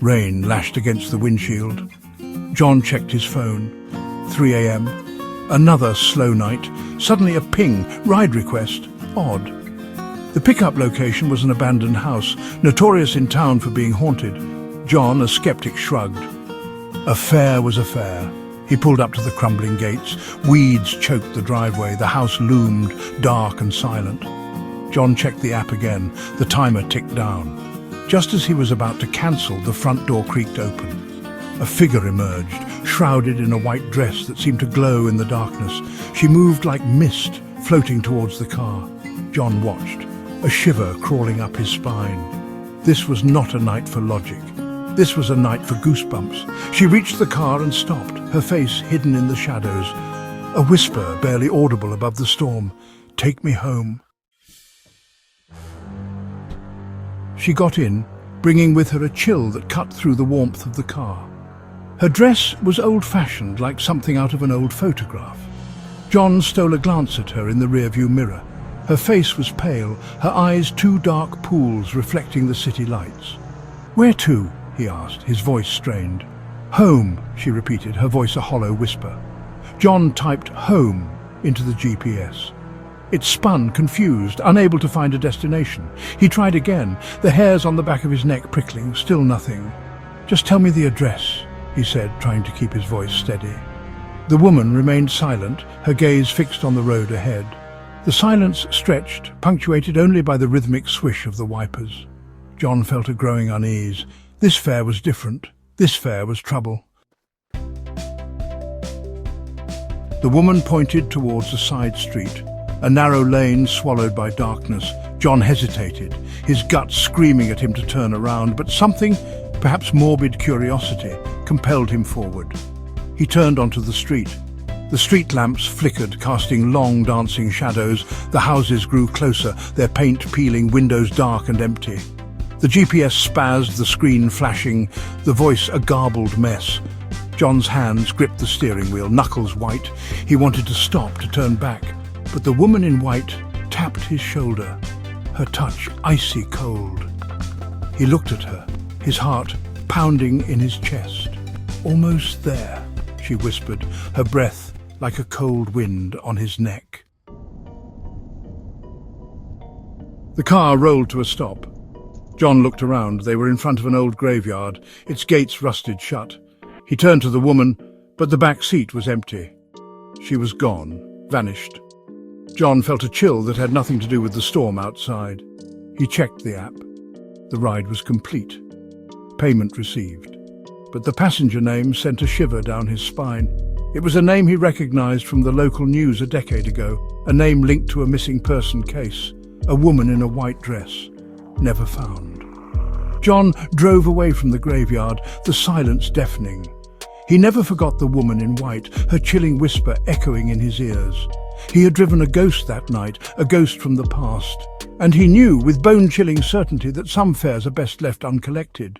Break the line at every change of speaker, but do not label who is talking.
Rain lashed against the windshield. John checked his phone. 3 a.m. Another slow night. Suddenly a ping. Ride request. Odd. The pickup location was an abandoned house, notorious in town for being haunted. John, a skeptic, shrugged. A fare was a fare. He pulled up to the crumbling gates. Weeds choked the driveway. The house loomed, dark and silent. John checked the app again. The timer ticked down. Just as he was about to cancel, the front door creaked open. A figure emerged, shrouded in a white dress that seemed to glow in the darkness. She moved like mist, floating towards the car. John watched, a shiver crawling up his spine. This was not a night for logic. This was a night for goosebumps. She reached the car and stopped, her face hidden in the shadows. A whisper barely audible above the storm. "Take me home." She got in, bringing with her a chill that cut through the warmth of the car. Her dress was old-fashioned, like something out of an old photograph. John stole a glance at her in the rearview mirror. Her face was pale, her eyes two dark pools reflecting the city lights. "Where to?" he asked, his voice strained. "Home," she repeated, her voice a hollow whisper. John typed "home" into the GPS. It spun, confused, unable to find a destination. He tried again, the hairs on the back of his neck prickling, still nothing. "Just tell me the address," he said, trying to keep his voice steady. The woman remained silent, her gaze fixed on the road ahead. The silence stretched, punctuated only by the rhythmic swish of the wipers. John felt a growing unease. This fare was different. This fare was trouble. The woman pointed towards a side street, a narrow lane swallowed by darkness. John hesitated, his gut screaming at him to turn around, but something, perhaps morbid curiosity, compelled him forward. He turned onto the street. The street lamps flickered, casting long, dancing shadows. The houses grew closer, their paint peeling, windows dark and empty. The GPS spazzed, the screen flashing, the voice a garbled mess. John's hands gripped the steering wheel, knuckles white. He wanted to stop, to turn back, but the woman in white tapped his shoulder, her touch icy cold. He looked at her, his heart pounding in his chest. "Almost there," she whispered, her breath like a cold wind on his neck. The car rolled to a stop. John looked around. They were in front of an old graveyard, its gates rusted shut. He turned to the woman, but the back seat was empty. She was gone, vanished. John felt a chill that had nothing to do with the storm outside. He checked the app. The ride was complete. Payment received. But the passenger name sent a shiver down his spine. It was a name he recognized from the local news a decade ago, a name linked to a missing person case, a woman in a white dress, never found. John drove away from the graveyard, the silence deafening. He never forgot the woman in white, her chilling whisper echoing in his ears. He had driven a ghost that night, a ghost from the past, and he knew with bone-chilling certainty that some fares are best left uncollected.